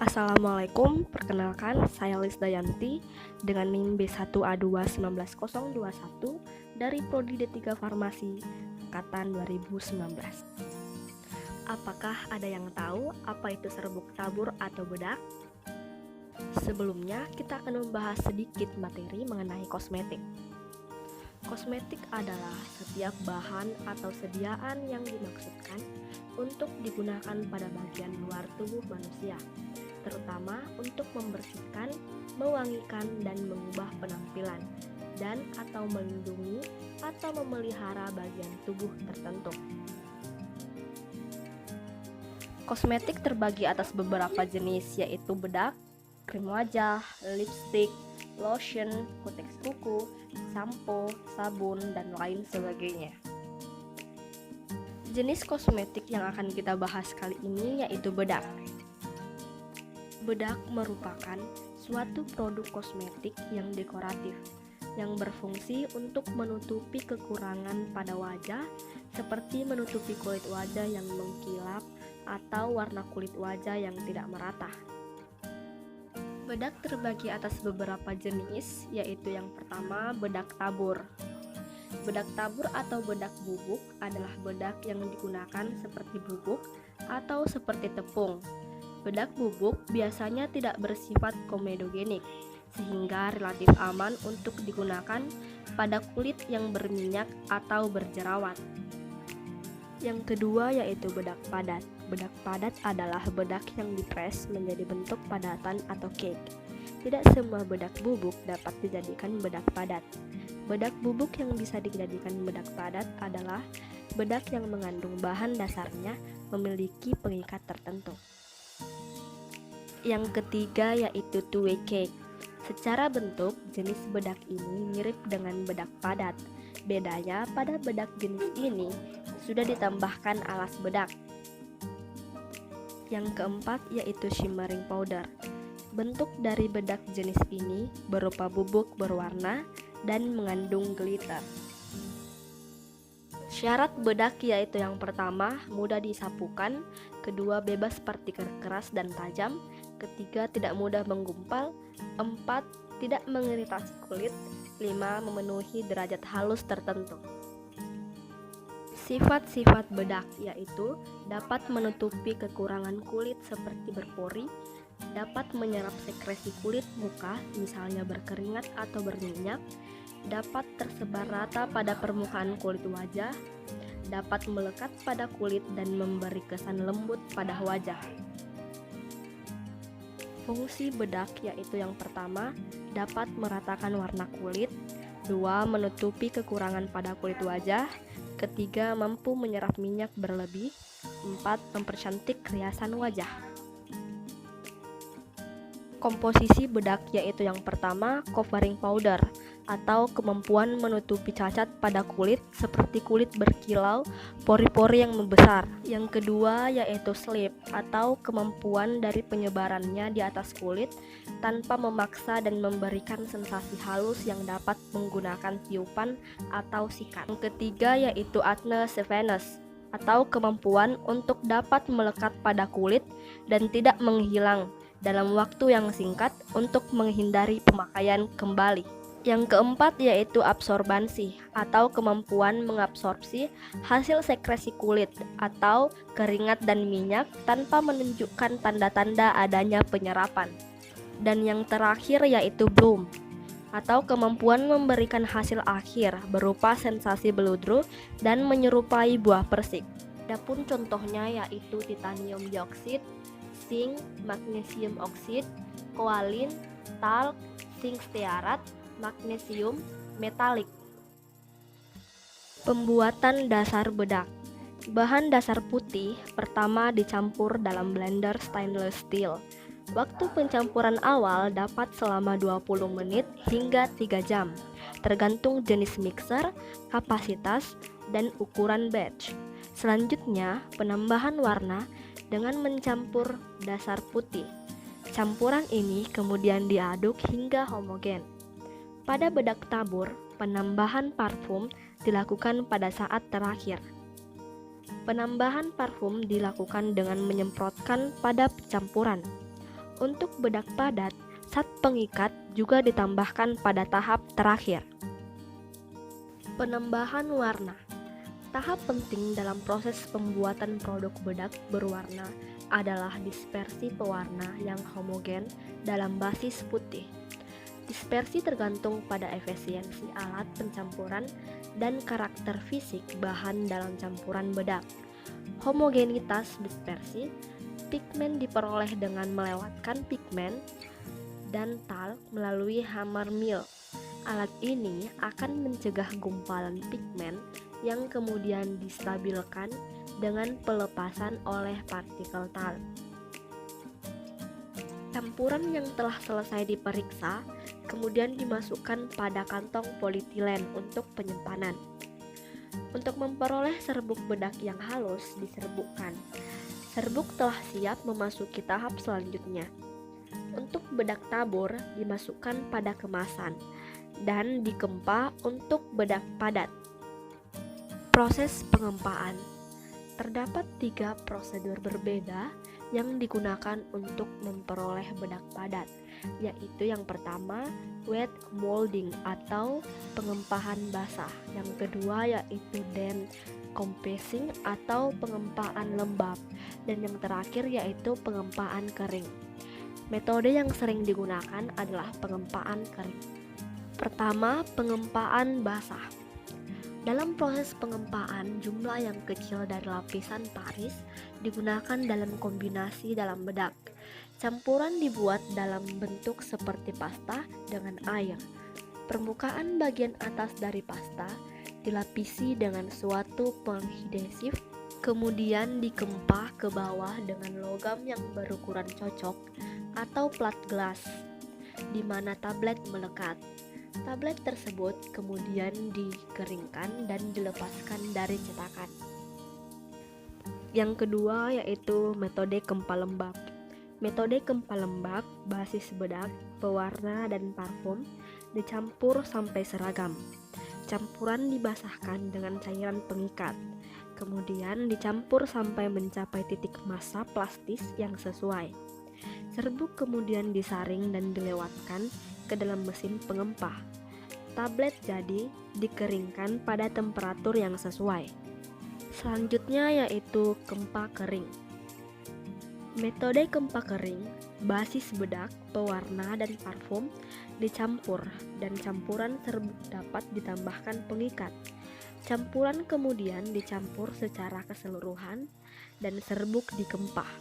Assalamualaikum, perkenalkan saya Lisdayanti dengan NIM B1A2 19021 dari Prodi D3 Farmasi angkatan 2019. Apakah ada yang tahu apa itu serbuk tabur atau bedak? Sebelumnya kita akan membahas sedikit materi mengenai kosmetik. Kosmetik adalah setiap bahan atau sediaan yang dimaksudkan untuk digunakan pada bagian luar tubuh manusia, terutama untuk membersihkan, mewangikan, dan mengubah penampilan, dan atau melindungi atau memelihara bagian tubuh tertentu. Kosmetik terbagi atas beberapa jenis, yaitu bedak, krim wajah, lipstick, lotion, kuteks kuku, sampo, sabun, dan lain sebagainya. Jenis kosmetik yang akan kita bahas kali ini yaitu bedak. Bedak merupakan suatu produk kosmetik yang dekoratif, yang berfungsi untuk menutupi kekurangan pada wajah, seperti menutupi kulit wajah yang mengkilap atau warna kulit wajah yang tidak merata. Bedak terbagi atas beberapa jenis, yaitu yang pertama bedak tabur. Bedak tabur atau bedak bubuk adalah bedak yang digunakan seperti bubuk atau seperti tepung. Bedak bubuk biasanya tidak bersifat komedogenik, sehingga relatif aman untuk digunakan pada kulit yang berminyak atau berjerawat. Yang kedua yaitu bedak padat. Bedak padat adalah bedak yang dipres menjadi bentuk padatan atau cake. Tidak semua bedak bubuk dapat dijadikan bedak padat. Bedak bubuk yang bisa dijadikan bedak padat adalah bedak yang mengandung bahan dasarnya memiliki pengikat tertentu. Yang ketiga yaitu two-way cake. Secara bentuk, jenis bedak ini mirip dengan bedak padat. Bedanya pada bedak jenis ini sudah ditambahkan alas bedak. Yang keempat yaitu shimmering powder. Bentuk dari bedak jenis ini berupa bubuk berwarna dan mengandung glitter. Syarat bedak yaitu yang pertama, mudah disapukan, kedua, bebas partikel keras dan tajam, ketiga, tidak mudah menggumpal, empat, tidak mengiritasi kulit, 5, memenuhi derajat halus tertentu. Sifat-sifat bedak yaitu dapat menutupi kekurangan kulit seperti berpori, dapat menyerap sekresi kulit muka misalnya berkeringat atau berminyak, dapat tersebar rata pada permukaan kulit wajah, dapat melekat pada kulit dan memberi kesan lembut pada wajah. Fungsi bedak yaitu yang pertama, dapat meratakan warna kulit, 2, menutupi kekurangan pada kulit wajah, ketiga, mampu menyerap minyak berlebih, 4, mempercantik riasan wajah. Komposisi bedak yaitu yang pertama, covering powder atau kemampuan menutupi cacat pada kulit seperti kulit berkilau, pori-pori yang membesar. Yang kedua yaitu slip atau kemampuan dari penyebarannya di atas kulit tanpa memaksa dan memberikan sensasi halus yang dapat menggunakan tiupan atau sikat. Yang ketiga yaitu adhesiveness atau kemampuan untuk dapat melekat pada kulit dan tidak menghilang dalam waktu yang singkat untuk menghindari pemakaian kembali. Yang keempat yaitu absorbansi atau kemampuan mengabsorpsi hasil sekresi kulit atau keringat dan minyak tanpa menunjukkan tanda-tanda adanya penyerapan. Dan yang terakhir yaitu bloom atau kemampuan memberikan hasil akhir berupa sensasi beludru dan menyerupai buah persik. Adapun contohnya yaitu titanium dioksida, zinc, magnesium oxide, koalin, talc, zinc stearat, magnesium metalik. Pembuatan dasar bedak. Bahan dasar putih pertama dicampur dalam blender stainless steel. Waktu pencampuran awal dapat selama 20 menit hingga 3 jam, tergantung jenis mixer, kapasitas, dan ukuran batch. Selanjutnya, penambahan warna dengan mencampur dasar putih. Campuran ini kemudian diaduk hingga homogen. Pada bedak tabur, penambahan parfum dilakukan pada saat terakhir. Penambahan parfum dilakukan dengan menyemprotkan pada campuran. Untuk bedak padat, zat pengikat juga ditambahkan pada tahap terakhir. Penambahan warna. Tahap penting dalam proses pembuatan produk bedak berwarna adalah dispersi pewarna yang homogen dalam basis putih. Dispersi tergantung pada efisiensi alat pencampuran dan karakter fisik bahan dalam campuran bedak. Homogenitas dispersi, pigmen diperoleh dengan melewatkan pigmen dan talc melalui hammer mill. Alat ini akan mencegah gumpalan pigmen yang kemudian distabilkan dengan pelepasan oleh partikel talc. Campuran yang telah selesai diperiksa kemudian dimasukkan pada kantong polietilen untuk penyimpanan. Untuk memperoleh serbuk bedak yang halus diserbukkan. Serbuk telah siap memasuki tahap selanjutnya. Untuk bedak tabur dimasukkan pada kemasan dan dikempa untuk bedak padat. Proses pengempaan. Terdapat 3 prosedur berbeda yang digunakan untuk memperoleh bedak padat, yaitu yang pertama wet molding atau pengempahan basah, yang kedua yaitu damp compressing atau pengempaan lembab, dan yang terakhir yaitu pengempaan kering. Metode yang sering digunakan adalah pengempaan kering. Pertama, pengempaan basah. Dalam proses pengempaan, jumlah yang kecil dari lapisan Paris digunakan dalam kombinasi dalam bedak. Campuran dibuat dalam bentuk seperti pasta dengan air. Permukaan bagian atas dari pasta dilapisi dengan suatu penghidesif, kemudian dikempa ke bawah dengan logam yang berukuran cocok atau plat gelas, di mana tablet melekat. Tablet tersebut kemudian dikeringkan dan dilepaskan dari cetakan. Yang kedua yaitu metode kempa lembab. Metode kempa lembab, basis bedak, pewarna, dan parfum dicampur sampai seragam. Campuran dibasahkan dengan cairan pengikat, kemudian dicampur sampai mencapai titik massa plastis yang sesuai. Serbuk kemudian disaring dan dilewatkan ke dalam mesin pengempah. Tablet jadi dikeringkan pada temperatur yang sesuai. Selanjutnya yaitu kempa kering. Metode kempa kering, basis bedak, pewarna, dan parfum dicampur dan campuran serbuk dapat ditambahkan pengikat. Campuran kemudian dicampur secara keseluruhan dan serbuk dikempah.